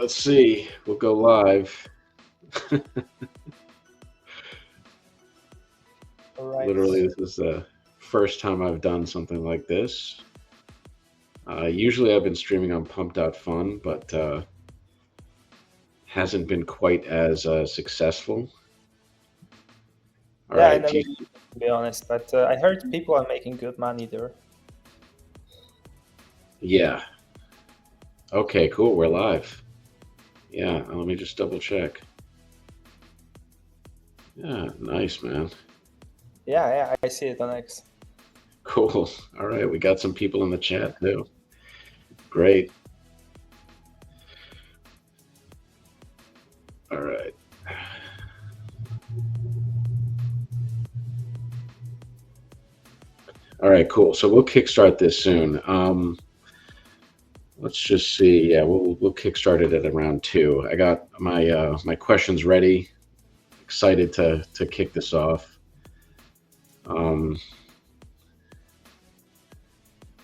let's see. We'll go live. All right. Literally, this is the first time I've done something like this. Usually I've been streaming on pump.fun, but hasn't been quite as successful. All Yeah, I right, never used it, to be honest, but I heard people are making good money there. yeah. Okay, cool. We're live. Yeah, let me just double check. Yeah, nice, man. Yeah, I see it on X. Cool. All right, we got some people in the chat too. Great. All right. All right, cool. So we'll kickstart this soon. Let's just see. Yeah, we'll kickstart it at around 2. I got my my questions ready. Excited to kick this off.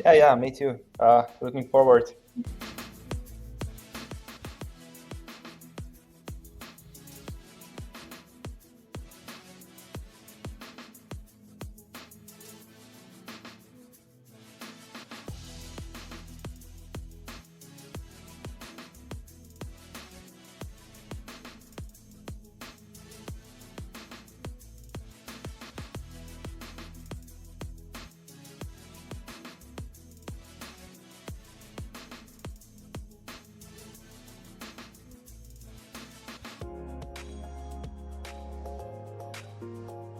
Yeah, me too. Looking forward.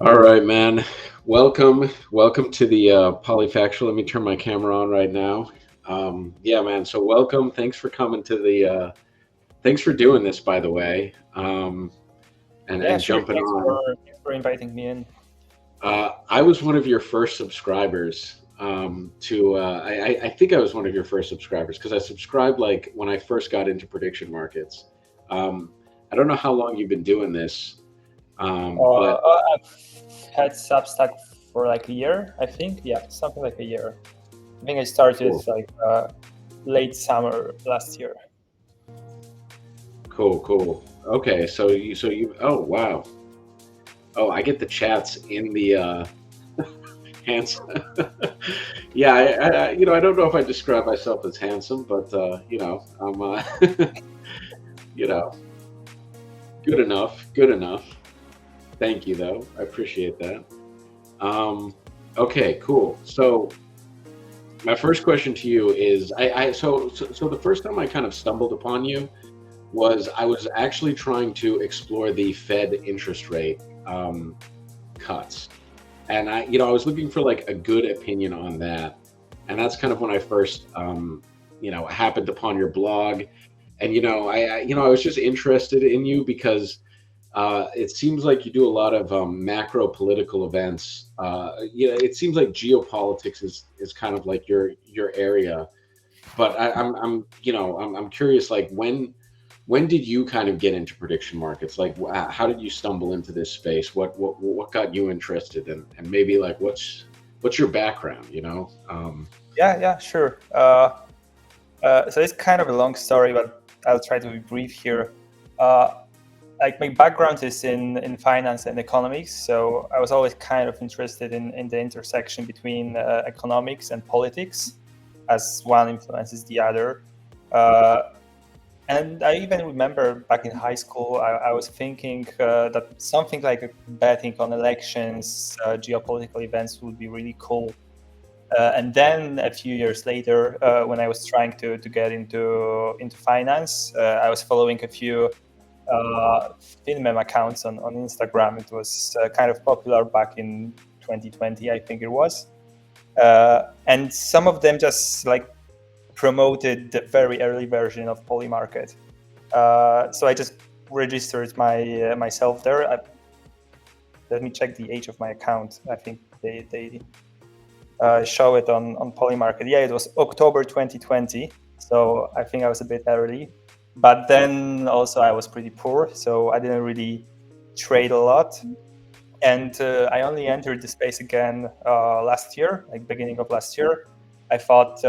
All right, man. Welcome to the Polyfactual. Let me turn my camera on right now. Yeah, man. So welcome. Thanks for coming to the. Thanks for doing this, by the way. And Yeah, sure. jumping Thanks on. for inviting me in. I was one of your first subscribers. I think I was one of your first subscribers because I subscribed like when I first got into prediction markets. I don't know how long you've been doing this, but I've had Substack for like a year, I think. Yeah, something like a year. I think I started Cool. like late summer last year. Cool. Okay, so you. Oh wow. Oh, I get the chats in the handsome. Yeah, I don't know if I describe myself as handsome, but I'm good enough. Thank you, though. I appreciate that. Okay, cool. So my first question to you is, so the first time I kind of stumbled upon you was I was actually trying to explore the Fed interest rate cuts, and I was looking for like a good opinion on that, and that's kind of when I first happened upon your blog, and I was just interested in you because it seems like you do a lot of macro political events. It seems like geopolitics is kind of like your area, but I'm curious, like when did you kind of get into prediction markets? Like, how did you stumble into this space? What got you interested, and maybe like what's your background? Yeah, sure. So it's kind of a long story, but I'll try to be brief here. Like my background is in finance and economics, so I was always kind of interested in the intersection between economics and politics, as one influences the other. And I even remember back in high school, I was thinking that something like betting on elections, geopolitical events would be really cool. And then a few years later, when I was trying to get into finance, I was following a few FinMem accounts on Instagram. It was kind of popular back in 2020, I think it was. And some of them just like promoted the very early version of Polymarket. So I just registered myself there. Let me check the age of my account. I think they show it on Polymarket. Yeah, it was October 2020. So I think I was a bit early. But then also I was pretty poor, so I didn't really trade a lot. And I only entered the space again last year, like beginning of last year. I thought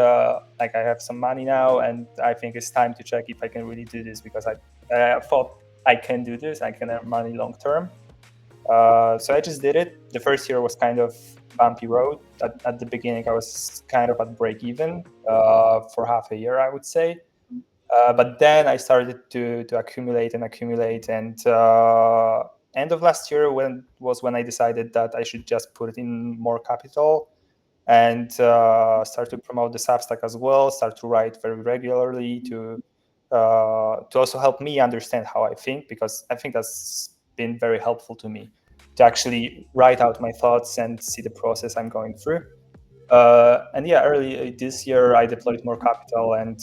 like I have some money now, and I think it's time to check if I can really do this, because I thought I can do this. I can earn money long term. So I just did it. The first year was kind of bumpy road. At the beginning, I was kind of at break even for half a year, I would say. But then I started to accumulate and accumulate, and end of last year when I decided that I should just put in more capital and start to promote the Substack as well, start to write very regularly to also help me understand how I think, because I think that's been very helpful to me to actually write out my thoughts and see the process I'm going through. And yeah, early this year I deployed more capital, and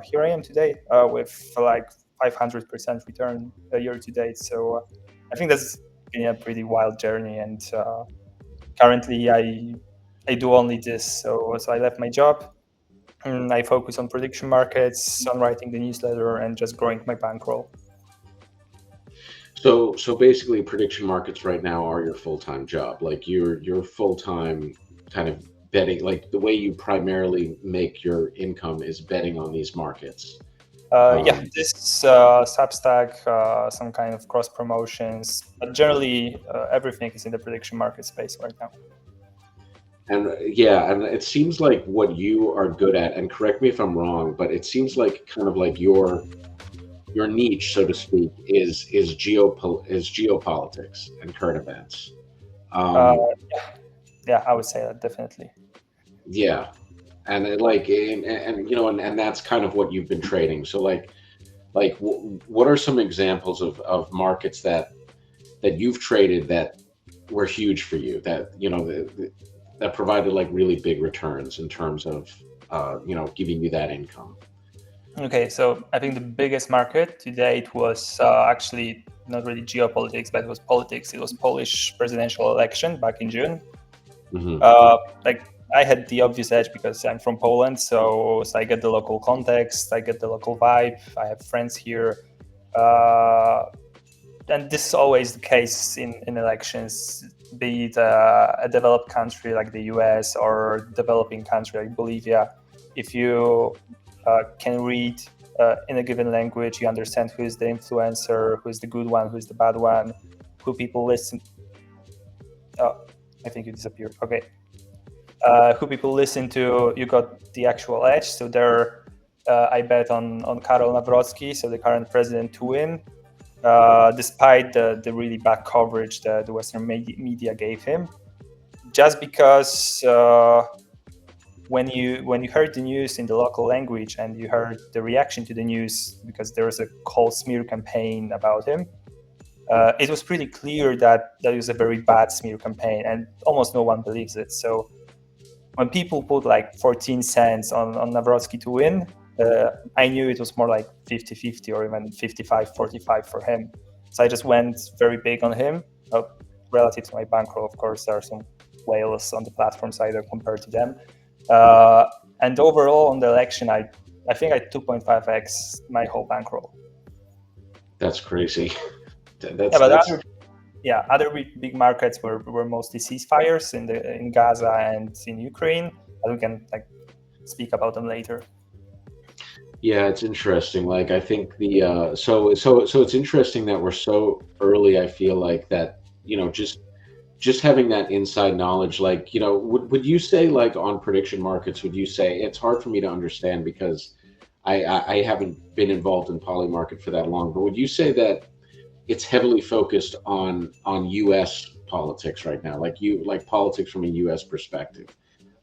here I am today with like 500% return year to date. So I think that's been a pretty wild journey, and currently I do only this. So I left my job and I focus on prediction markets, on writing the newsletter, and just growing my bankroll. So basically, prediction markets right now are your full-time job. Like your full-time kind of betting, like the way you primarily make your income is betting on these markets. Yeah, this Substack, some kind of cross promotions, but generally everything is in the prediction market space right now. And yeah, and it seems like what you are good at, and correct me if I'm wrong, but it seems like kind of like your niche, so to speak, is geopolitics and current events. Uh, Um, yeah, I would say that definitely. yeah, and and that's kind of what you've been trading. So what are some examples of markets that you've traded that were huge for you, that that provided like really big returns in terms of giving you that income? Okay, so I think the biggest market to date was actually not really geopolitics, but it was politics. It was Polish presidential election back in June. Hmm. Like I had the obvious edge because I'm from Poland, so I get the local context, I get the local vibe. I have friends here, and this is always the case in elections, be it a developed country like the US or developing country like Bolivia. If you can read in a given language, you understand who is the influencer, who is the good one, who is the bad one, who people listen. Oh, I think you disappeared. Okay. Who people listen to, you got the actual edge. So there, I bet on Karol Nawrocki, so the current president, to win, despite the really bad coverage that the Western media gave him. Just because when you heard the news in the local language and you heard the reaction to the news, because there was a whole smear campaign about him, it was pretty clear that that was a very bad smear campaign, and almost no one believes it. So when people put like 14 cents on Nawrocki to win, I knew it was more like 50-50 or even 55-45 for him. So I just went very big on him. Relative to my bankroll, of course, there are some whales on the platform side compared to them. And overall on the election, I think I 2.5x my whole bankroll. That's crazy. Yeah, but other big markets were mostly ceasefires in Gaza and in Ukraine. But we can like speak about them later. Yeah, it's interesting. Like I think so it's interesting that we're so early. I feel like that, just having that inside knowledge, like, would you say, like, on prediction markets, would you say it's hard for me to understand because I haven't been involved in Polymarket for that long, but would you say that it's heavily focused on US politics right now, like politics from a US perspective?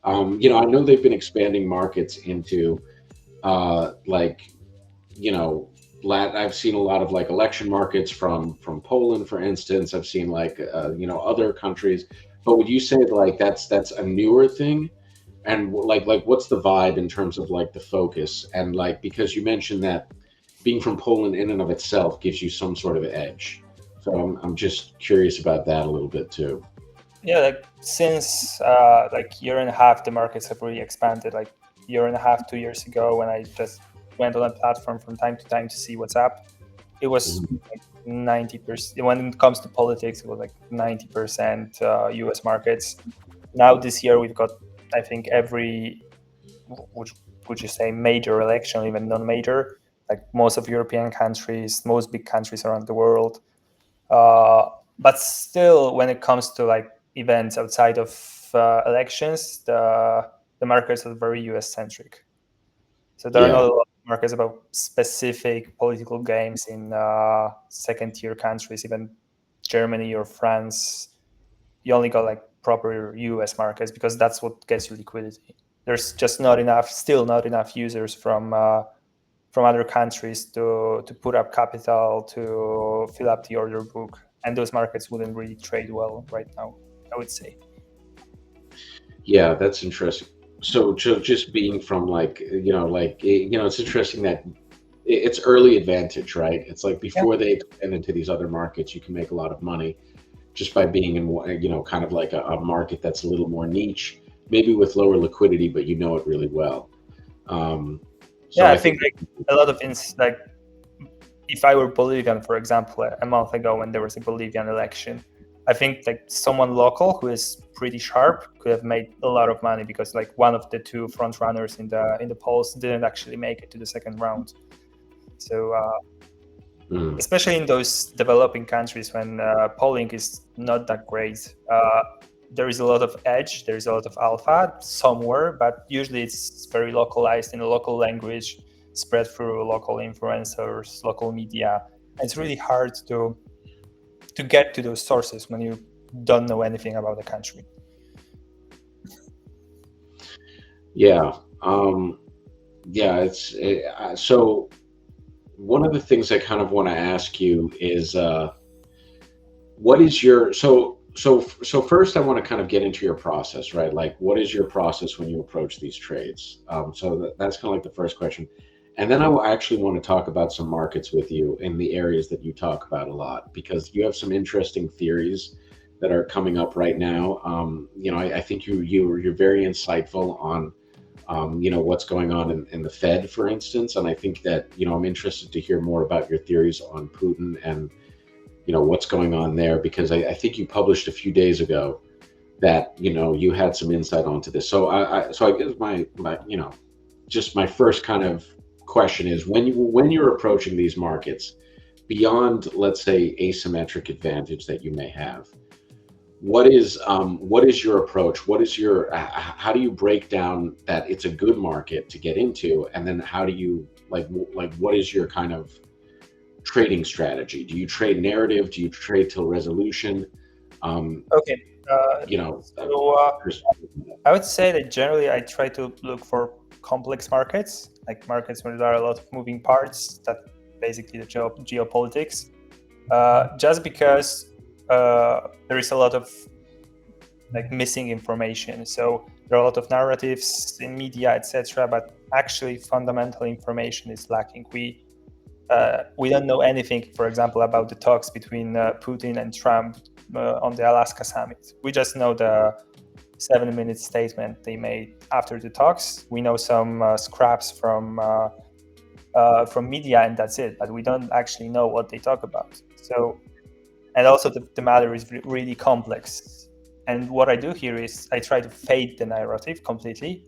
I know they've been expanding markets into like, I've seen a lot of like election markets from Poland, for instance. I've seen like other countries. But would you say like that's a newer thing? And like what's the vibe in terms of like the focus? And like, because you mentioned that being from Poland in and of itself gives you some sort of edge. So I'm just curious about that a little bit too. Yeah, like since like year and a half, the markets have really expanded. Like year and a half, 2 years ago, when I just went on a platform from time to time to see what's up, it was like 90%. When it comes to politics, it was like 90% US markets. Now this year we've got, I think, every which would you say major election, even non-major, like most of European countries, most big countries around the world. But still, when it comes to like events outside of elections, the markets are very US centric. So there are not a lot of markets about specific political games in second tier countries, even Germany or France. You only got like proper US markets because that's what gets you liquidity. There's just still not enough users from other countries to put up capital to fill up the order book, and those markets wouldn't really trade well right now, I would say. Yeah, that's interesting. So just being from like, it's interesting that it's early advantage, right? It's like before they expand into these other markets, you can make a lot of money just by being in, kind of like a market that's a little more niche, maybe with lower liquidity, but you know it really well. I think like a lot of like, if I were Bolivian, for example, a month ago when there was a Bolivian election, I think like someone local who is pretty sharp could have made a lot of money because like one of the two front runners in the polls didn't actually make it to the second round. So especially in those developing countries when polling is not that great, there is a lot of edge, there is a lot of alpha somewhere, but usually it's very localized in a local language, spread through local influencers, local media. It's really hard to get to those sources when you don't know anything about the country. So one of the things I kind of want to ask you is, what is your so first I want to kind of get into your process, right? Like, what is your process when you approach these trades? So that's kind of like the first question. And then I actually want to talk about some markets with you in the areas that you talk about a lot, because you have some interesting theories that are coming up right now. I think you're very insightful on, what's going on in the Fed, for instance. And I think that, I'm interested to hear more about your theories on Putin and, what's going on there, because I think you published a few days ago that, you had some insight onto this. So I guess my first kind of question is, when you're approaching these markets, beyond, let's say, asymmetric advantage that you may have, what is your approach? How do you break down that it's a good market to get into, and then how do you what is your kind of trading strategy? Do you trade narrative? Do you trade till resolution? Okay. I would say that generally I try to look for complex markets, like markets where there are a lot of moving parts, that basically the geopolitics, just because there is a lot of like missing information. So there are a lot of narratives in media, etc., but actually fundamental information is lacking. We don't know anything, for example, about the talks between Putin and Trump on the Alaska summit. We just know the 7-minute statement they made after the talks. We know some scraps from media, and that's it. But we don't actually know what they talk about. So, and also the matter is really complex. And what I do here is I try to fade the narrative completely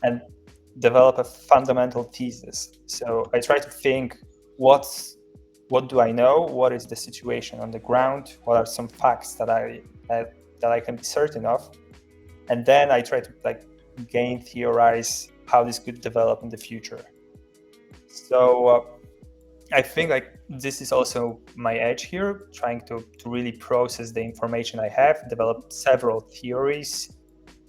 and develop a fundamental thesis. So I try to think, what do I know? What is the situation on the ground? What are some facts that I can be certain of? And then I try to game theorize how this could develop in the future. So I think this is also my edge here, trying to really process the information I have, develop several theories,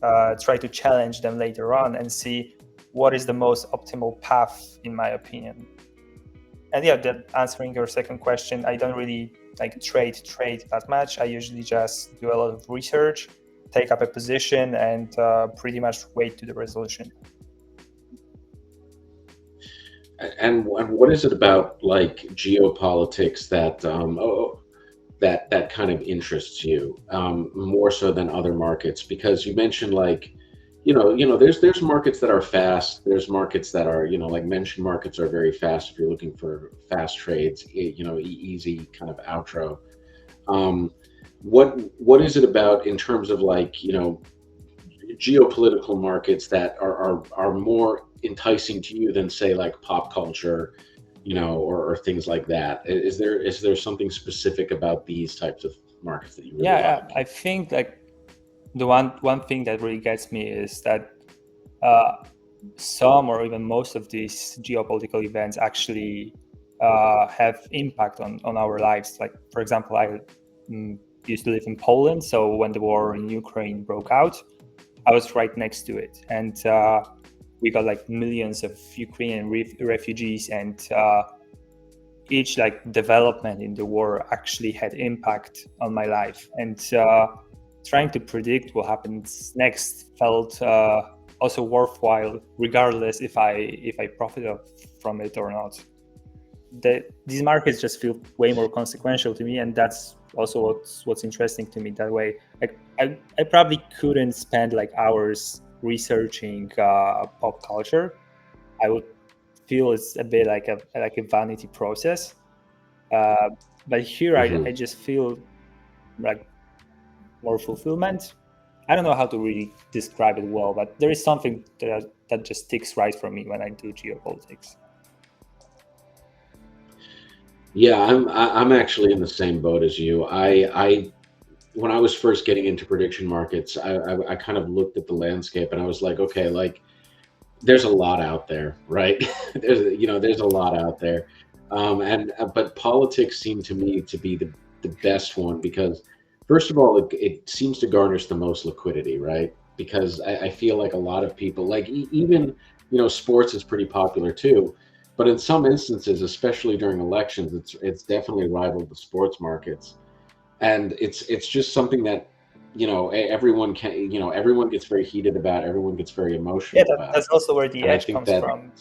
try to challenge them later on and see what is the most optimal path, in my opinion. And answering your second question, I don't really trade that much. I usually just do a lot of research, take up a position, and pretty much wait to the resolution. And what is it about geopolitics that that kind of interests you more so than other markets? Because you mentioned there's markets that are fast. There's markets that are mentioned markets are very fast if you're looking for fast trades. Easy kind of outro. What is it about in terms of geopolitical markets that are more enticing to you than say like pop culture, or things like that? Is there something specific about these types of markets that you really like? I think like the one thing that really gets me is that uh, some or even most of these geopolitical events actually have impact on our lives. Like, for example, I used to live in Poland, so when the war in Ukraine broke out, I was right next to it, and we got like millions of Ukrainian refugees, and each like development in the war actually had impact on my life, and trying to predict what happens next felt also worthwhile, regardless if I profited from it or not. These markets just feel way more consequential to me, and that's also what's interesting to me that way. Like I probably couldn't spend like hours researching pop culture. I would feel it's a bit like a vanity process. But here I Hmm. just feel like more fulfillment. I don't know how to really describe it well, but there is something that just sticks right for me when I do geopolitics. Yeah, I'm actually in the same boat as you. I When I was first getting into prediction markets, I kind of looked at the landscape and I was like, okay, like there's a lot out there, right? There's a lot out there, and but politics seemed to me to be the best one because, first of all, it seems to garnish the most liquidity, right? Because I feel like a lot of people, like even sports is pretty popular too, but in some instances, especially during elections, it's definitely rivaled the sports markets, and it's just something that everyone can everyone gets very heated about, everyone gets very Yeah, emotional about. that's also where the And I edge think comes that, from,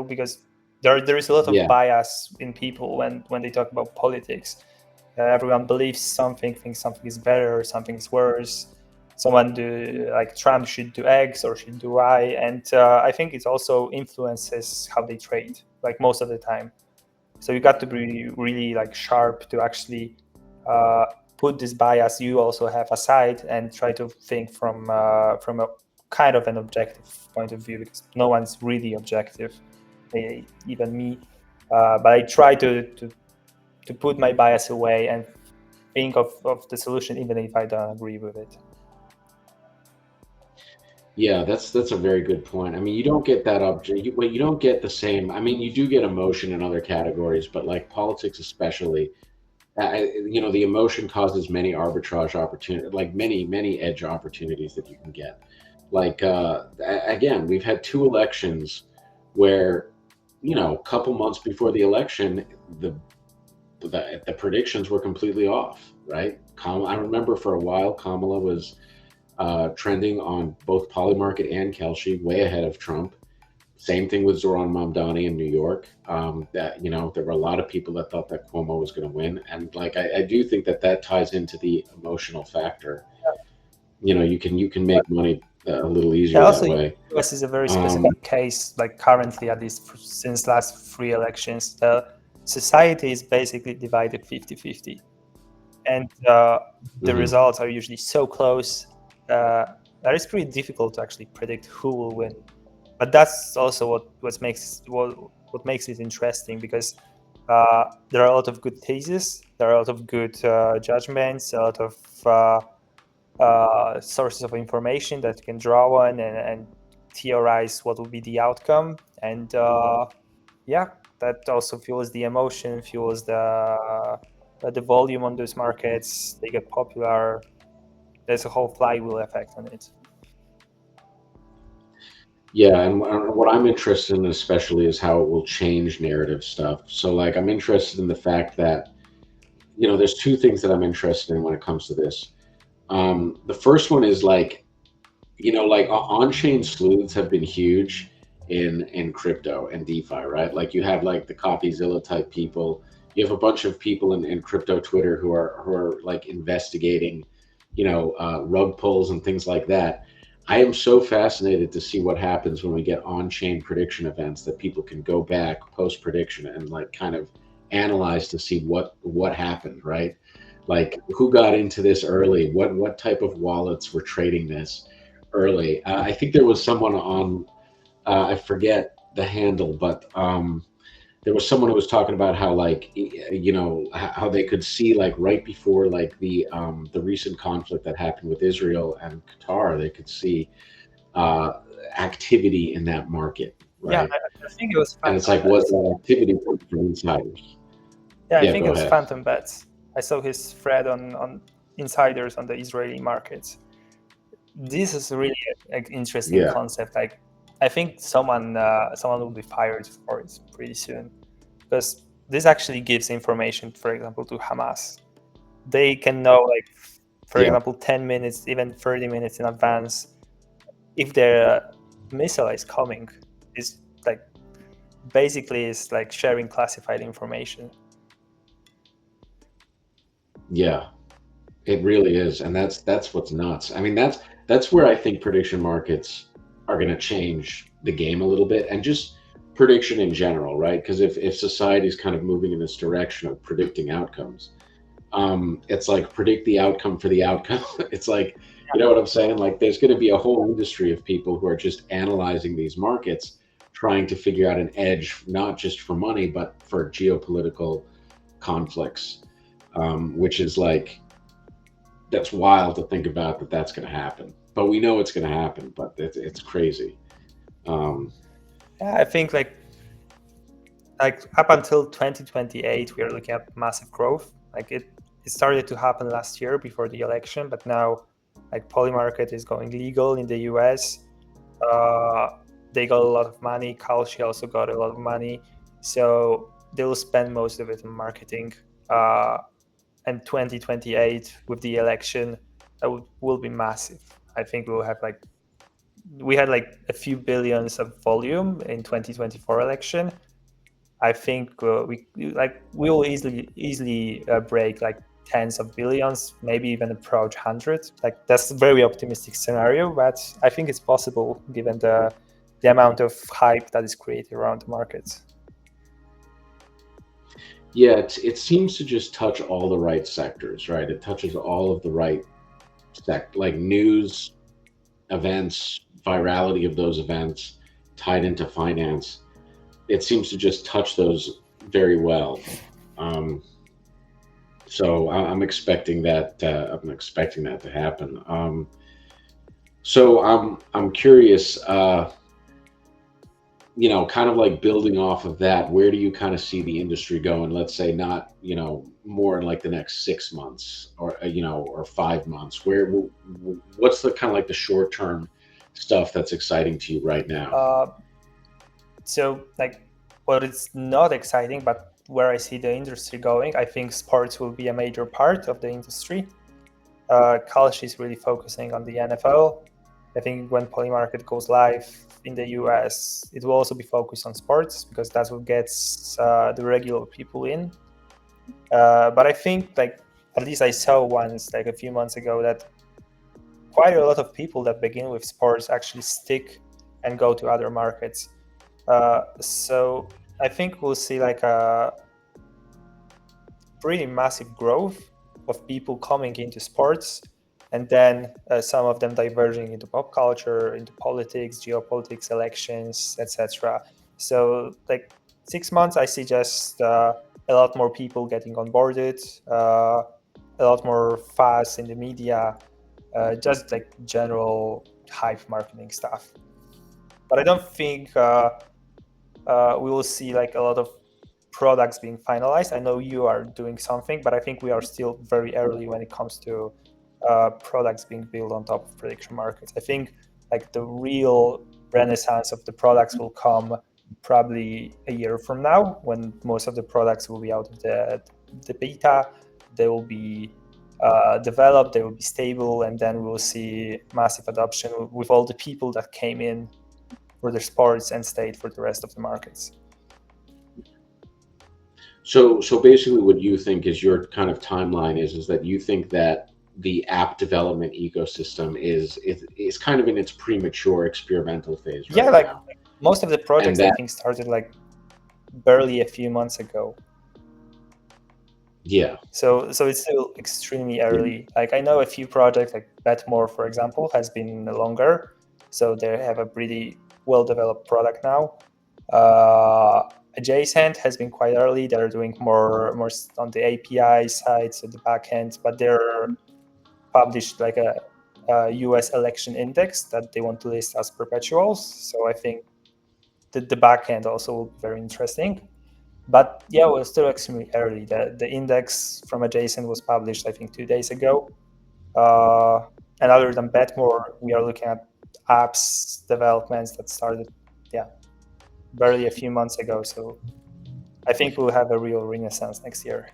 because there is a lot of yeah, bias in people when they talk about politics. Everyone believes something, thinks something is better, something is worse. Someone do like Trump should do X or should do Y, and I think it also influences how they trade, like most of the time. So you got to be really like sharp to actually uh, put this bias you also have aside and try to think from a kind of an objective point of view, because no one's really objective, even me. But I try to put my bias away and think of the solution even if I don't agree with it. yeah, that's a very good point. I mean, you don't get that object, you don't get the same. I mean, you do get emotion in other categories, but like politics especially, the emotion causes many arbitrage opportunity, like many edge opportunities that you can get. Like again, we've had two elections where, a couple months before the election, the the predictions were completely off, right? I remember for a while Kamala was trending on both Polymarket and Kelshi, way ahead of Trump. Same thing with Zoran Mamdani in New York. That there were a lot of people that thought that Cuomo was going to win, and like I do think that ties into the emotional factor. You can make money a little Yeah, easier that also way. US is a very Um, specific case, like currently at least since last three elections, the society is basically divided 50-50. And the mhm. results are usually so close that it's pretty difficult to actually predict who will win. But that's also what makes it interesting, because there are a lot of good theses, there are a lot of good judgments, a lot of sources of information that you can draw on and theorize what will be the outcome. And yeah, that also fuels the emotion, fuels the volume on those markets. They get popular. There's a whole flywheel effect on it. Yeah, and what I'm interested in especially is how it will change narrative stuff. So, like, I'm interested in the fact that there's two things that I'm interested in when it comes to this. The first one is like, like on-chain sleuths have been huge in crypto and DeFi, right? Like you have like the CopyZilla type people. You have a bunch of people in crypto Twitter who are like investigating, rug pulls and things like that. I am so fascinated to see what happens when we get on-chain prediction events that people can go back post prediction and like kind of analyze to see what happened, right? Like who got into this early, what type of wallets were trading this early. I think there was someone on, I forget the handle, but there was someone who was talking about how like how they could see like right before like the recent conflict that happened with Israel and Qatar, they could see uh, activity in that market, Yeah, right? I think it was And it's Phantom like, was Bets. that activity from insiders? Yeah, I Yeah, think it go was ahead. Phantom Bets. I saw his thread on insiders on the Israeli markets. This is really an interesting Yeah, concept. Like, I think someone will be fired for it pretty soon, because this actually gives information, for example, to Hamas. They can know, like, for yeah, example, 10 minutes, even 30 minutes in advance, if their missile is coming. Is like basically is like sharing classified information. yeah. It really is, and that's what's nuts. I mean, that's where I think prediction markets are going to change the game a little bit, and just prediction in general, right? Because if society is kind of moving in this direction of predicting outcomes, it's like predict the outcome for the outcome. It's like, you know what I'm saying? Like, there's going to be a whole industry of people who are just analyzing these markets, trying to figure out an edge, not just for money, but for geopolitical conflicts, which is like that's wild to think about that that's going to happen. But we know it's going to happen. But it's crazy. Um, Yeah, I think like up until 2028, we are looking at massive growth. Like it started to happen last year before the election, but now like Polymarket is going legal in the US. Uh, they got a lot of money. Kalshi also got a lot of money, so they will spend most of it on marketing. Uh, and 2028 with the election, that will be massive. I think we'll have like we had like a few billions of volume in 2024 election. I think we will easily break like tens of billions, maybe even approach 100. Like that's a very optimistic scenario, but I think it's possible given the amount of hype that is created around the markets. yeah, it seems to just touch all the right sectors, right? It touches all of the right like news, events, virality of those events tied into finance. It seems to just touch those very well. Um, so I'm expecting that. I'm expecting that to happen. So I'm curious. Kind of like building off of that, where do you kind of see the industry going? Let's say not, more in like the next 6 months or, or 5 months. What's the kind of like the short term stuff that's exciting to you right now? Uh, so like, well, it's not exciting, but where I see the industry going, I think sports will be a major part of the industry. Kalshi is really focusing on the NFL. I think when Polymarket goes live in the US, it will also be focused on sports because that's what gets the regular people in. But I think, like, at least I saw once, like a few months ago, that quite a lot of people that begin with sports actually stick and go to other markets. So I think we'll see like a pretty massive growth of people coming into sports, and then some of them diverging into pop culture, into politics, geopolitics, elections, etc. So like 6 months, I see just a lot more people getting onboarded, a lot more fast in the media, just like general hype marketing stuff. But I don't think we will see like a lot of products being finalized. I know you are doing something, but I think we are still very early when it comes to products being built on top of prediction markets. I think like the real renaissance of the products will come probably a year from now, when most of the products will be out of the beta. They will be developed, they will be stable, and then we'll see massive adoption with all the people that came in for their sports and stayed for the rest of the markets. So basically, what you think is your kind of timeline is that you think that the app development ecosystem is kind of in its premature experimental phase Yeah, right like now, most of the and projects I that think started like barely a few months ago. Yeah. So it's still extremely early. Like I know a few projects, like Betmore, for example, has been longer, so they have a pretty well developed product now. Adjacent has been quite early. They're doing more on the API side, so the backend, but they're published like a US election index that they want to list as perpetuals. So I think the backend also will be very interesting. But yeah, we're still extremely early. The index from Adjacent was published, I think, 2 days ago. Uh, and other than Betmore, we are looking at apps developments that started, yeah, barely a few months ago. So I think we'll have a real renaissance next year.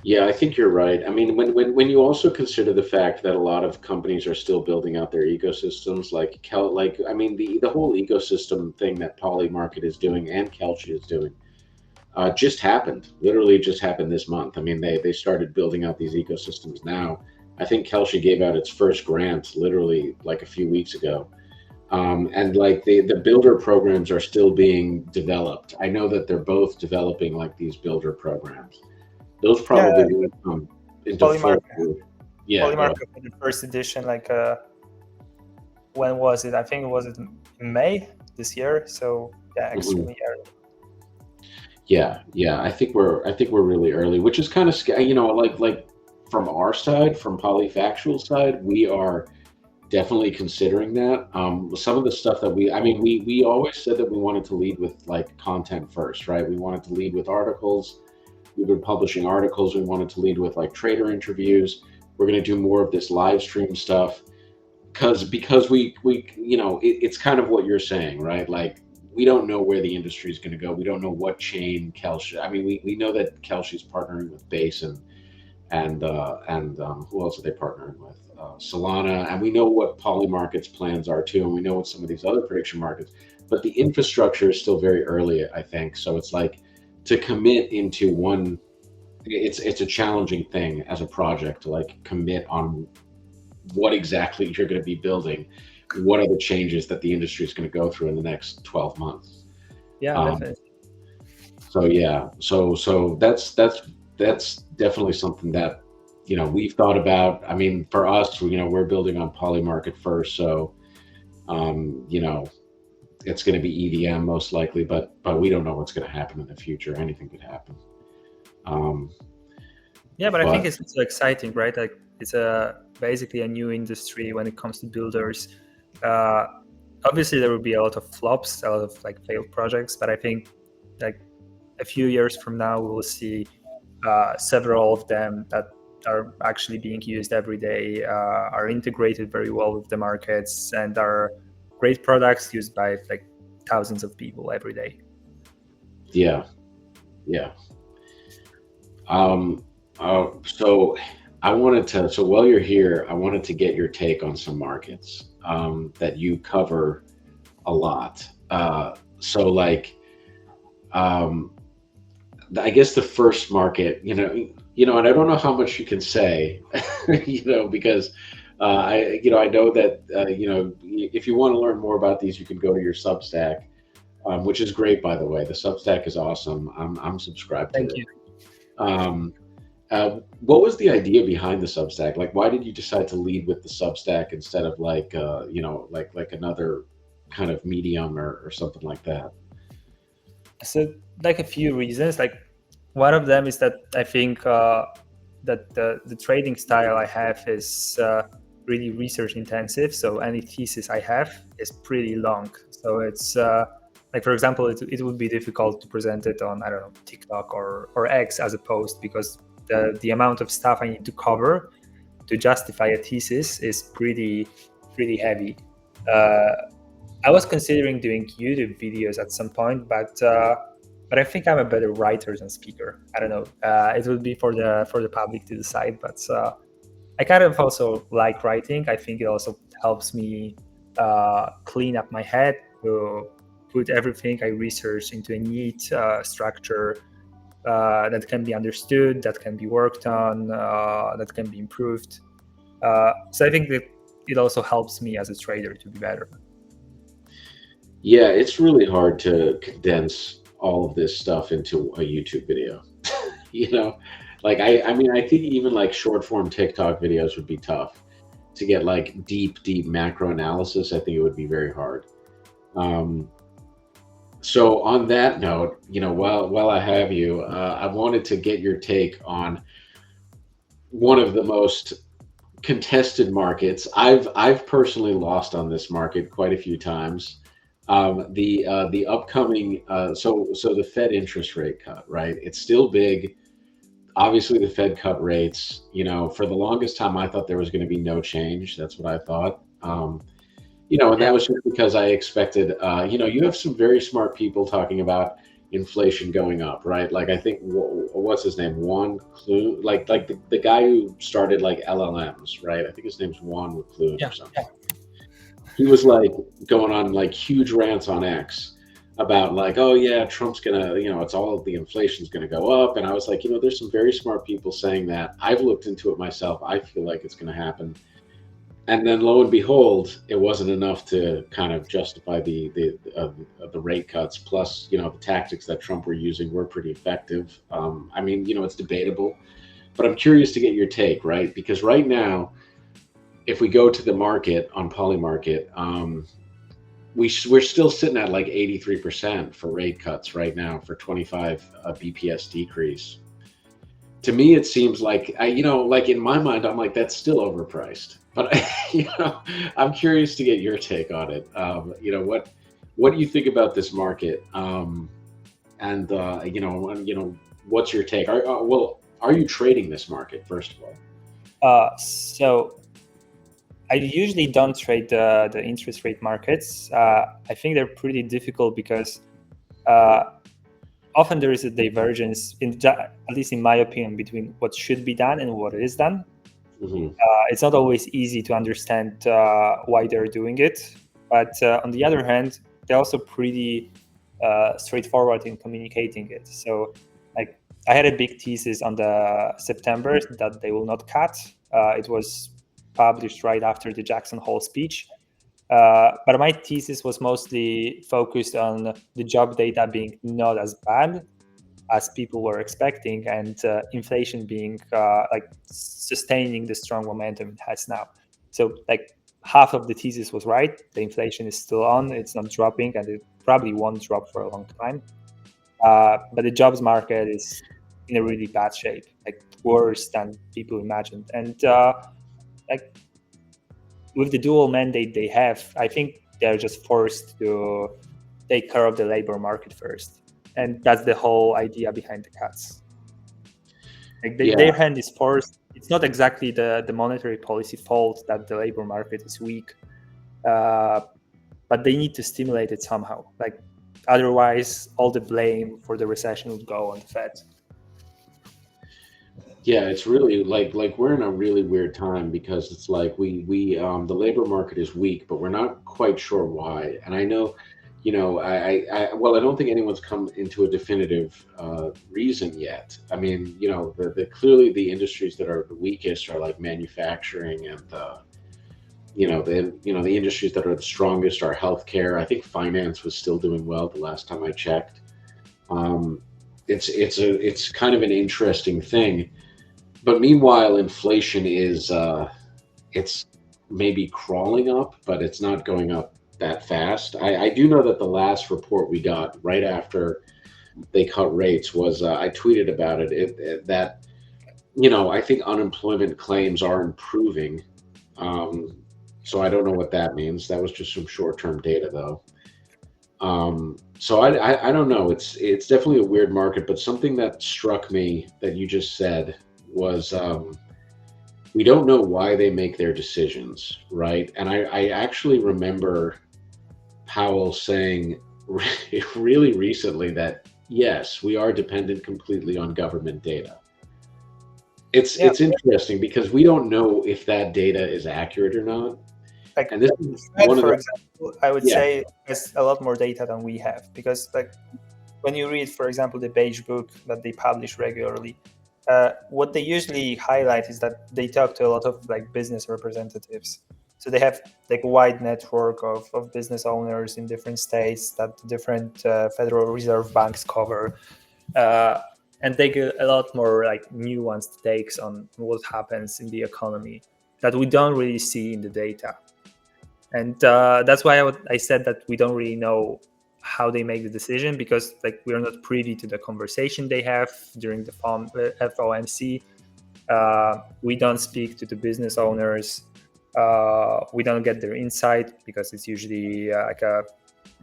Yeah, I think you're right. I mean, when you also consider the fact that a lot of companies are still building out their ecosystems, like I mean, the whole ecosystem thing that Polymarket is doing and Kelch is doing, just happened. Literally, just happened this month. I mean, they started building out these ecosystems now. I think Kelch gave out its first grant literally like a few weeks ago. And like the builder programs are still being developed. I know that they're both developing like these builder programs. Those Yeah, probably won't come into full. Polymarket, Yeah, go ahead. Polymarket for the first edition, like when was it? I think it was in May this year. So yeah, Mhm. extremely early. Yeah. I think we're really early, which is kind of scary. You know, like from our side, from Polyfactual side, we are definitely considering that. Some of the stuff that I mean, we always said that we wanted to lead with like content first, right? We wanted to lead with articles. We've been publishing articles. We wanted to lead with like trader interviews. We're going to do more of this live stream stuff because we it's kind of what you're saying, right? Like we don't know where the industry is going to go. We don't know what chain Kelch. I mean, we know that Kelch is partnering with Base and who else are they partnering with? Solana, and we know what Polymarket's plans are too, and we know what some of these other prediction markets. But the infrastructure is still very early, I think. So it's like to commit into one. It's a challenging thing as a project to like commit on what exactly you're going to be building. What are the changes that the industry is going to go through in the next 12 months? Yeah, Um, definitely. so yeah, so that's definitely something that we've thought about. I mean, for us, we're building on Polymarket first, so you know it's going to be EVM most likely, but we don't know what's going to happen in the future. Anything could happen. Um, Yeah, but I think but it's so exciting, right? Like it's basically a new industry when it comes to builders. Uh, Obviously, there will be a lot of flops, a lot of like failed projects, but I think like a few years from now, we will see several of them that are actually being used every day, are integrated very well with the markets, and are great products used by like thousands of people every day. yeah, yeah. Um, so I wanted to. So while you're here, I wanted to get your take on some markets that you cover a lot. So like, um, I guess the first market, and I don't know how much you can say, because I know that if you want to learn more about these, you can go to your Substack, which is great, by the way. The Substack is awesome. I'm subscribed to Thank it. you. Um, what was the idea behind the Substack? Like, why did you decide to lead with the Substack instead of like, like another kind of medium or something like that? So, like a few reasons. Like one of them is that I think that the trading style I have is really research intensive. So any thesis I have is pretty long. So it's like, for example, it would be difficult to present it on, I don't know, TikTok or X as a post, because the amount of stuff I need to cover to justify a thesis is pretty heavy. Uh, I was considering doing YouTube videos at some point, but I think I'm a better writer than speaker. I don't know. It would be for the public to decide, but I kind of also like writing. I think it also helps me clean up my head, to put everything I research into a neat structure that can be understood, that can be worked on, that can be improved. So I think that it also helps me as a trader to be better. Yeah, it's really hard to condense all of this stuff into a YouTube video. You know, like I mean, I think even like short form TikTok videos would be tough to get like deep macro analysis. I think it would be very hard. Um, so on that note, while I have you, I wanted to get your take on one of the most contested markets. I've personally lost on this market quite a few times. The upcoming so the Fed interest rate cut, right? It's still big. Obviously, the Fed cut rates. For the longest time, I thought there was going to be no change. That's what I thought. And that Yeah. was just because I expected. You have some very smart people talking about inflation going up, right? Like I think what's his name, Juan Clune, like the guy who started like LLMs, right? I think his name's Juan Clune or Yeah. something. He was like going on like huge rants on X about like, oh yeah, Trump's gonna, it's all the inflation's gonna go up. And I was like, there's some very smart people saying that. I've looked into it myself. I feel like it's gonna happen. And then lo and behold, it wasn't enough to kind of justify the rate cuts. Plus, the tactics that Trump were using were pretty effective. I mean, it's debatable, but I'm curious to get your take, right? Because right now, if we go to the market on Polymarket, we're still sitting at like 83% for rate cuts right now for 25 BPS decrease. To me, it seems like like in my mind, I'm like that's still overpriced. But I'm curious to get your take on it. What do you think about this market? What's your take? Are you trading this market first of all? So I usually don't trade the interest rate markets. I think they're pretty difficult because often there is a divergence, at least in my opinion, between what should be done and what is done. Mm-hmm. It's not always easy to understand why they're doing it. But on the other hand, they're also pretty straightforward in communicating it. So like I had a big thesis on the September that they will not cut. It was published right after the Jackson Hole speech. But my thesis was mostly focused on the job data being not as bad as people were expecting, and inflation being like sustaining the strong momentum it has now. So like half of the thesis was right. The inflation is still on; it's not dropping, and it probably won't drop for a long time. But the jobs market is in a really bad shape, like worse than people imagined. And like with the dual mandate they have, I think they're just forced to take care of the labor market first. And that's the whole idea behind the cuts. Like Yeah, their hand is forced. It's not exactly the monetary policy fault that the labor market is weak, but they need to stimulate it somehow. Like otherwise, all the blame for the recession would go on the Fed. yeah, it's really like we're in a really weird time because it's like we the labor market is weak, but we're not quite sure why. And I know, well, I don't think anyone's come into a definitive reason yet. I mean, the clearly the industries that are the weakest are like manufacturing and the industries that are the strongest are healthcare. I think finance was still doing well the last time I checked. Um, it's kind of an interesting thing. But meanwhile, inflation is it's maybe crawling up, but it's not going up that fast. I do know that the last report we got right after they cut rates was I tweeted about that I think unemployment claims are improving. So I don't know what that means. That was just some short-term data though. So I don't know. It's definitely a weird market, but something that struck me that you just said was we don't know why they make their decisions, right? And I actually remember Powell saying really recently that yes, we are dependent completely on government data. It's interesting because we don't know if that data is accurate or not. Like And this is Fed, one of for the example, I would yeah. say has a lot more data than we have because like when you read, for example, the beige book that they publish regularly, what they usually highlight is that they talk to a lot of like business representatives. So they have like a wide network of business owners in different states that different Federal Reserve banks cover. and take a lot more like nuanced takes on what happens in the economy that we don't really see in the data. And that's why I said that we don't really know how they make the decision, because like we're not privy to the conversation they have during the FOMC. We don't speak to the business owners. We don't get their insight because it's usually like a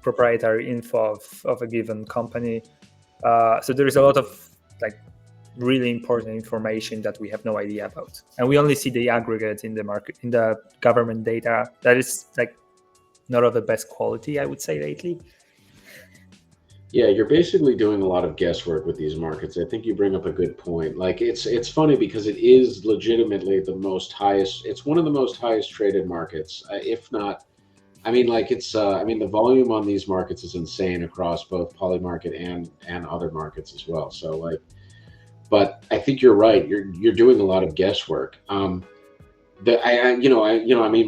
proprietary info of a given company. So there is a lot of like really important information that we have no idea about, and we only see the aggregate in the market, in the government data that is like not of the best quality, I would say, lately. Yeah, you're basically doing a lot of guesswork with these markets. I think you bring up a good point. Like it's funny because it is legitimately the most highest. It's one of the most highest traded markets, if not. I mean, like it's. I mean, the volume on these markets is insane across both Polymarket and other markets as well. So like, but I think you're right. You're doing a lot of guesswork. I mean,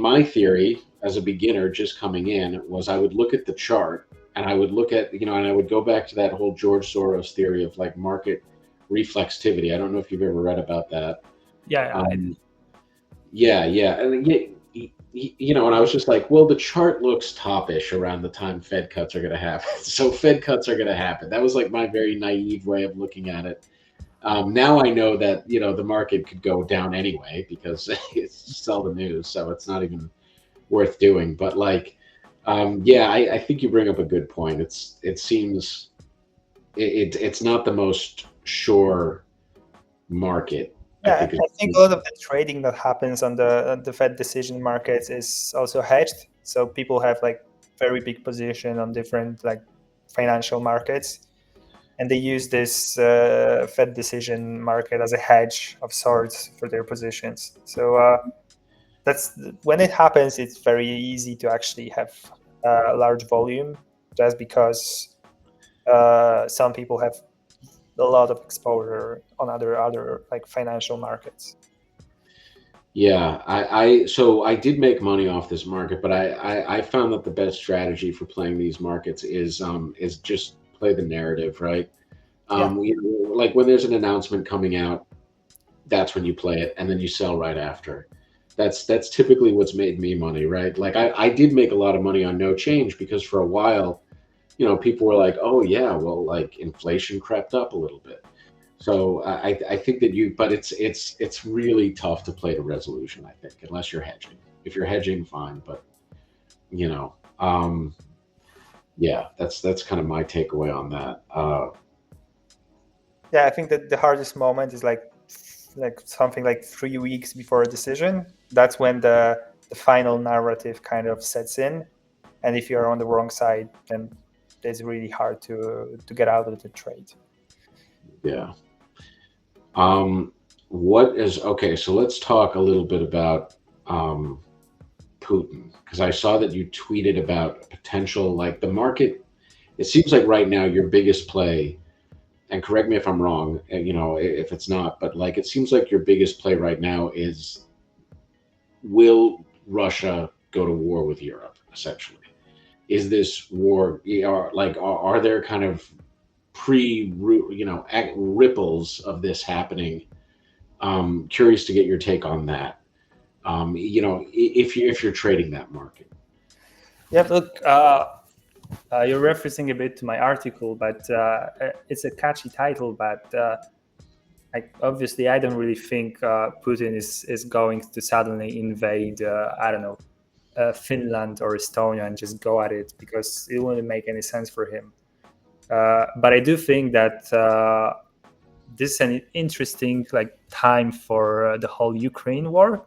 my theory as a beginner just coming in was I would look at the chart and I would look at, and I would go back to that whole George Soros theory of like market reflexivity. I don't know if you've ever read about that. Yeah, Yeah. And and I was just like, well, the chart looks toppish around the time Fed cuts are going to happen. So Fed cuts are going to happen. That was like my very naive way of looking at it. Now I know that the market could go down anyway because it's seldom news, so it's not even worth doing. But like, yeah, I think you bring up a good point. It seems it's not the most sure market. I yeah. think I think a lot of the trading that happens on the Fed decision markets is also hedged. So people have like very big position on different like financial markets, and they use this Fed decision market as a hedge of sorts for their positions. So that's when it happens. It's very easy to actually have a large volume, just because some people have a lot of exposure on other like financial markets. Yeah, so I did make money off this market, but I found that the best strategy for playing these markets is just play the narrative, right? Yeah, Like when there's an announcement coming out, that's when you play it, and then you sell right after. That's typically what's made me money, right? Like I did make a lot of money on no change because for a while, people were like, oh yeah, well, like inflation crept up a little bit. So I think that but it's really tough to play to resolution, I think, unless you're hedging. If you're hedging, fine, but you know, um, yeah, that's kind of my takeaway on that. yeah. I think that the hardest moment is like something like 3 weeks before a decision. That's when the final narrative kind of sets in, and if you're on the wrong side, then it's really hard to get out of the trade. Yeah. What is okay? So let's talk a little bit about um, Putin because I saw that you tweeted about potential, like the market. It seems like right now your biggest play, and correct me if I'm wrong, if it's not, but like it seems like your biggest play right now is will Russia go to war with Europe, essentially? Is this war, are there kind of ripples of this happening? Curious to get your take on that. If you're trading that market. Yeah, look, you're referencing a bit to my article, but it's a catchy title. But obviously, I don't really think Putin is going to suddenly invade, I don't know, Finland or Estonia and just go at it, because it wouldn't make any sense for him. But I do think that this is an interesting like time for the whole Ukraine war,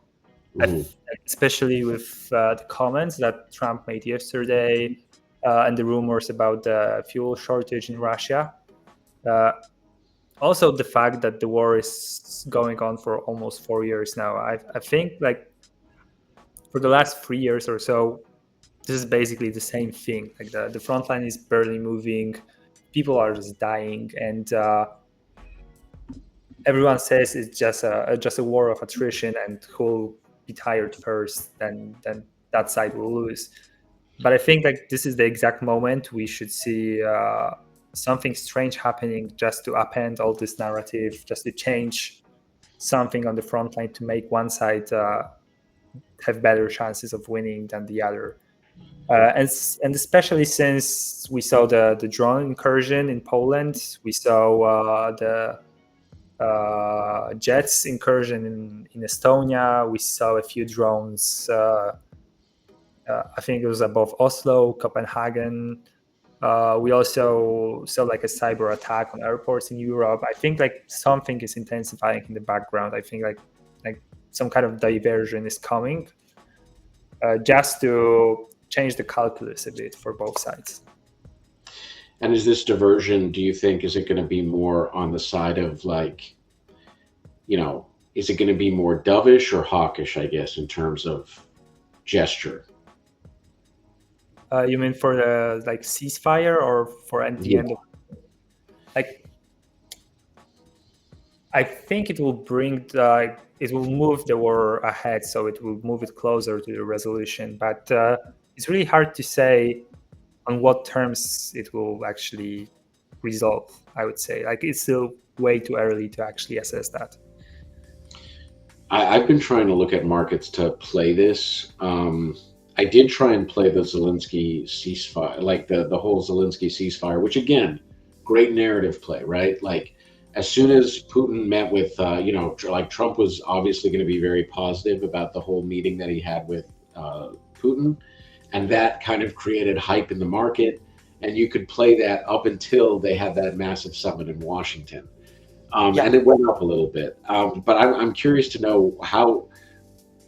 Mhm. especially with the comments that Trump made yesterday and the rumors about the fuel shortage in Russia. Uh, Also, the fact that the war is going on for almost 4 years now. I think like for the last 3 years or so, this is basically the same thing. Like the front line is barely moving, people are just dying, and everyone says it's just a war of attrition, and who'll be tired first, then that side will lose. But I think like this is the exact moment we should see something strange happening just to upend all this narrative, just to change something on the front line to make one side have better chances of winning than the other. And especially since we saw the drone incursion in Poland, we saw the jets incursion in Estonia, we saw a few drones, I think it was above Oslo, Copenhagen. We also saw like a cyber attack on airports in Europe. I think like something is intensifying in the background. I think like some kind of diversion is coming, just to change the calculus a bit for both sides. And is this diversion, do you think, is it going to be more on the side of like, is it going to be more dovish or hawkish, I guess, in terms of gesture? You mean for the like ceasefire or for the end of like? I think it will it will move the war ahead, so it will move it closer to the resolution. But it's really hard to say on what terms it will actually resolve. I would say like it's still way too early to actually assess that. I've been trying to look at markets to play this. I did try and play the Zelensky ceasefire, like the whole Zelensky ceasefire, which again, great narrative play, right? Like as soon as Putin met with, like Trump was obviously going to be very positive about the whole meeting that he had with Putin. And that kind of created hype in the market. And you could play that up until they had that massive summit in Washington. And it went up a little bit. But I'm curious to know how,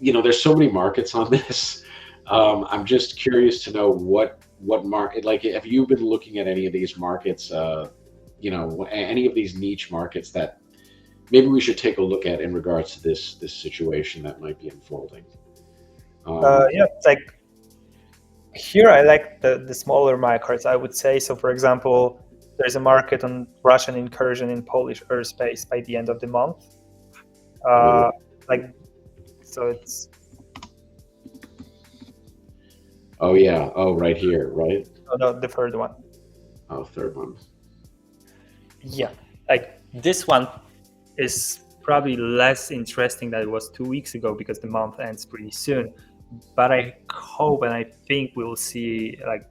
there's so many markets on this. I'm just curious to know what market, like, have you been looking at any of these markets, any of these niche markets that maybe we should take a look at in regards to this situation that might be unfolding? It's like here I like the smaller markets, I would say. So for example, there's a market on Russian incursion in Polish airspace by the end of the month. So it's. Oh yeah. Oh, right here, right? Oh no, the third one. Oh, third one. Yeah, like this one is probably less interesting than it was 2 weeks ago because the month ends pretty soon. But I hope and I think we'll see like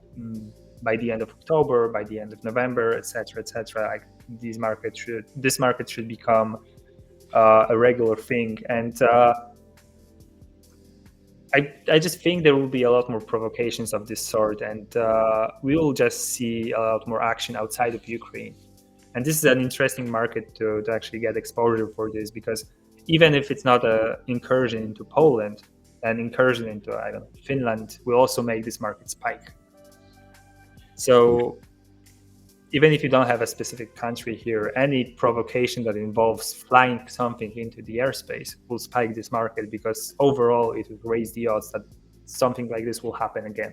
by the end of October, by the end of November, etc., like this market should become a regular thing. And I just think there will be a lot more provocations of this sort, and we will just see a lot more action outside of Ukraine. And this is an interesting market to actually get exposure for this, because even if it's not an incursion into Poland, an incursion into Finland will also make this market spike. So even if you don't have a specific country here, any provocation that involves flying something into the airspace will spike this market, because overall it will raise the odds that something like this will happen again.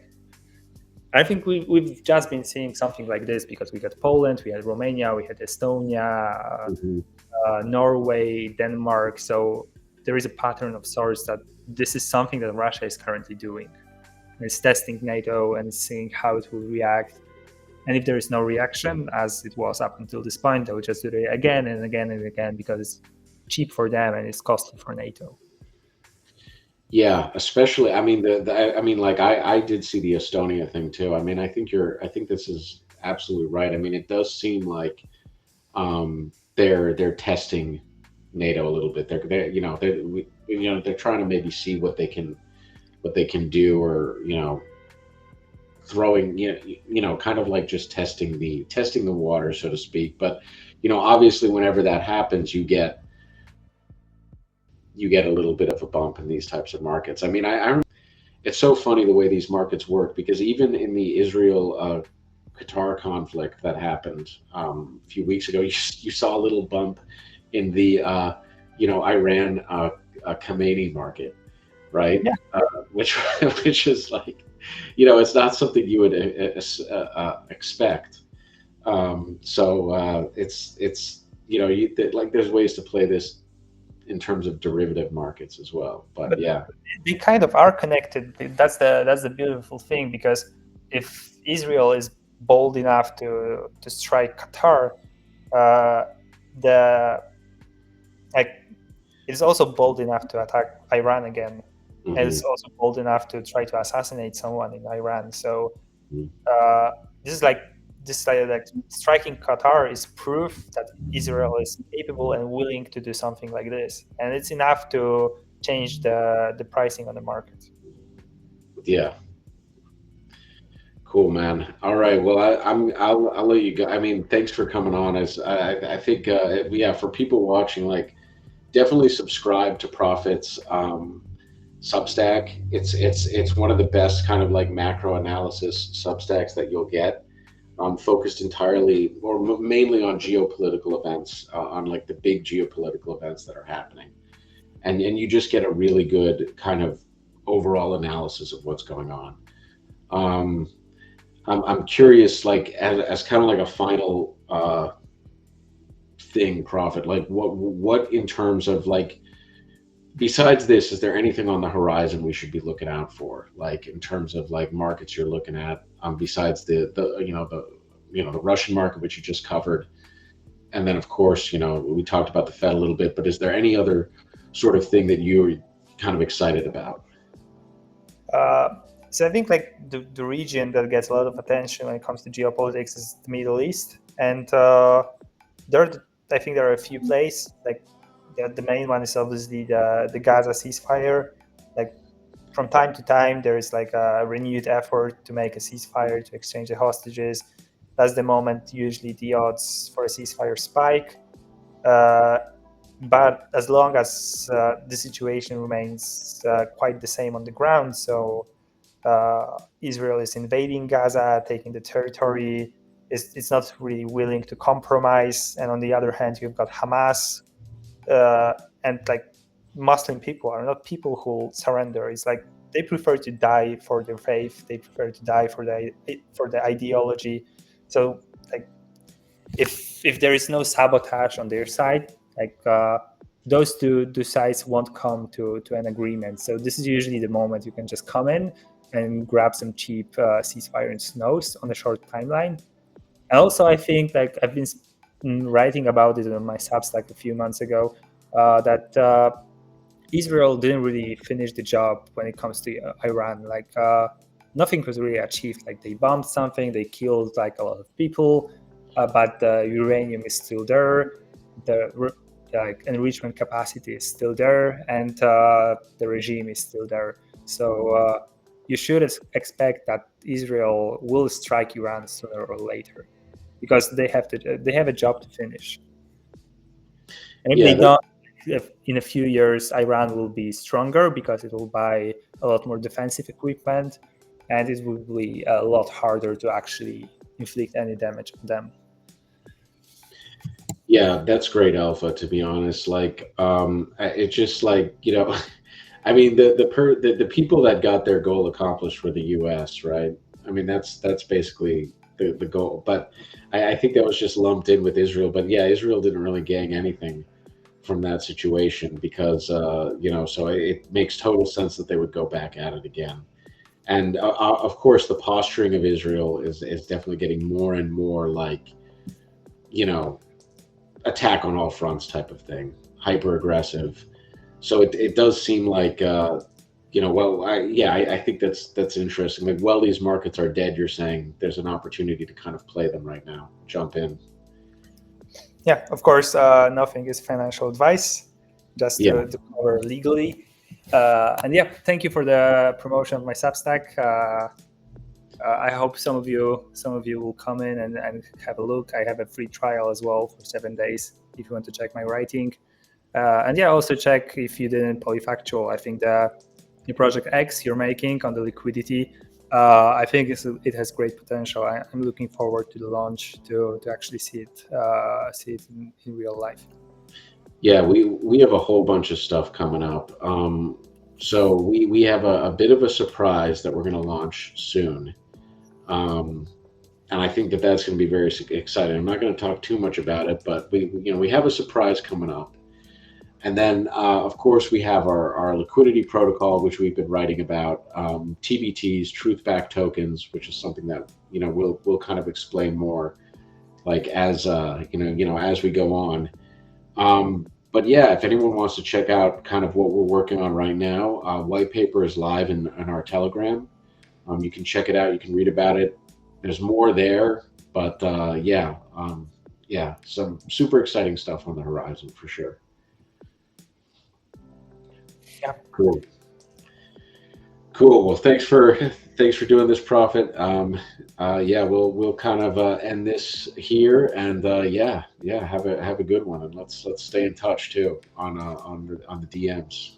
I think we've just been seeing something like this because we had Poland, we had Romania, we had Estonia, Norway, Denmark. So there is a pattern of sorts that this is something that Russia is currently doing. It's testing NATO and seeing how it will react. And if there is no reaction, as it was up until this point, they will just do it again and again and again because it's cheap for them and it's costly for NATO. Yeah, especially, I mean, I did see the Estonia thing too. I mean, I think this is absolutely right. I mean, it does seem like they're testing NATO a little bit. They're trying to maybe see what they can do, or throwing, kind of like just testing the water, so to speak. But obviously, whenever that happens, you get a little bit of a bump in these types of markets. I mean, it's so funny the way these markets work, because even in the Israel Qatar conflict that happened a few weeks ago, you saw a little bump in the Iran Khamenei market, right? Yeah. Which is like, it's not something you would expect. It's there's ways to play this in terms of derivative markets as well. But yeah, they kind of are connected. That's the beautiful thing, because if Israel is bold enough to strike Qatar, it's also bold enough to attack Iran again, and it's also bold enough to try to assassinate someone in Iran. So this is like striking Qatar is proof that Israel is capable and willing to do something like this, and it's enough to change the pricing on the market. Yeah. Cool, man. All right. Well, I'll let you go. I mean, thanks for coming on. As I think, yeah, for people watching, like, definitely subscribe to Profit's Substack. It's one of the best kind of like macro analysis Substacks that you'll get. Focused entirely or mainly on geopolitical events, on like the big geopolitical events that are happening, and you just get a really good kind of overall analysis of what's going on. I'm curious, like as kind of like a final thing, Profit, like what in terms of like, besides this, is there anything on the horizon we should be looking out for, like in terms of like markets you're looking at, besides the Russian market, which you just covered, and then of course we talked about the Fed a little bit, but is there any other sort of thing that you're kind of excited about? So I think like the region that gets a lot of attention when it comes to geopolitics is the Middle East, and I think there are a few places. Like the main one is obviously the Gaza ceasefire. Like from time to time, there is like a renewed effort to make a ceasefire, to exchange the hostages. That's the moment usually the odds for a ceasefire spike. But as long as the situation remains quite the same on the ground, so Israel is invading Gaza, taking the territory, it's not really willing to compromise. And on the other hand, you've got Hamas, and like Muslim people are not people who surrender. It's like they prefer to die for their faith. They prefer to die for the ideology. So like if there is no sabotage on their side, like those two sides won't come to an agreement. So this is usually the moment you can just come in and grab some cheap ceasefire and snows on a short timeline. And also, I think like I've been writing about it on my Substack a few months ago, that Israel didn't really finish the job when it comes to Iran. Like nothing was really achieved. Like they bombed something, they killed like a lot of people, but the uranium is still there, the enrichment capacity is still there, and the regime is still there. So you should expect that Israel will strike Iran sooner or later, because they have a job to finish. And if they don't, in a few years, Iran will be stronger because it will buy a lot more defensive equipment, and it will be a lot harder to actually inflict any damage on them. Yeah, that's great, Alpha, to be honest. Like, it's just like, I mean, the people that got their goal accomplished were the U.S., right? I mean, that's basically the goal. But I think that was just lumped in with Israel. But yeah, Israel didn't really gain anything from that situation because, so it makes total sense that they would go back at it again. And of course, the posturing of Israel is definitely getting more and more like, attack on all fronts type of thing, hyper aggressive. So it does seem like, I think that's interesting. Like, while these markets are dead, you're saying there's an opportunity to kind of play them right now, jump in. Yeah, of course, nothing is financial advice, just to cover legally. And yeah, thank you for the promotion of my Substack. I hope some of you will come in and have a look. I have a free trial as well for 7 days if you want to check my writing. And yeah, also check if you didn't Polyfactual. I think the Project X you're making on the liquidity, I think it has great potential. I'm looking forward to the launch to actually see it in real life. Yeah, we have a whole bunch of stuff coming up. So we have a bit of a surprise that we're going to launch soon. And I think that's going to be very exciting. I'm not going to talk too much about it, but we have a surprise coming up. And then, of course, we have our liquidity protocol, which we've been writing about, TBTs, truth-backed tokens, which is something that we'll kind of explain more, like as as we go on. But yeah, if anyone wants to check out kind of what we're working on right now, white paper is live in our Telegram. You can check it out. You can read about it. There's more there, but some super exciting stuff on the horizon for sure. Yeah. Cool. Well, thanks for doing this, Prophet. We'll kind of end this here, and have a good one, and let's stay in touch too on the DMs.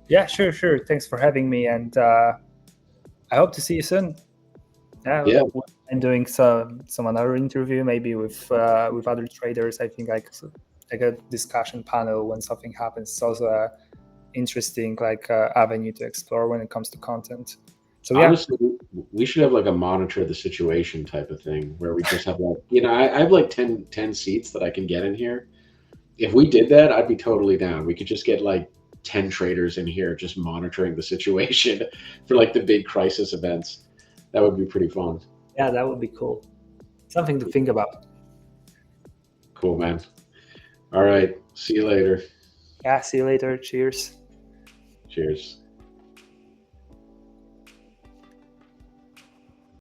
Yeah, sure. Thanks for having me, and I hope to see you soon. Yeah. I'm doing some another interview, maybe with other traders. I think like a discussion panel when something happens. It's also a interesting avenue to explore when it comes to content. So honestly, we should have like a monitor the situation type of thing where we just have like, I have like 10 seats that I can get in here. If we did that, I'd be totally down. We could just get like 10 traders in here just monitoring the situation for like the big crisis events. That would be pretty fun. Yeah, that would be cool. Something to think about. Cool, man. All right. See you later. Yeah, see you later. Cheers. Cheers.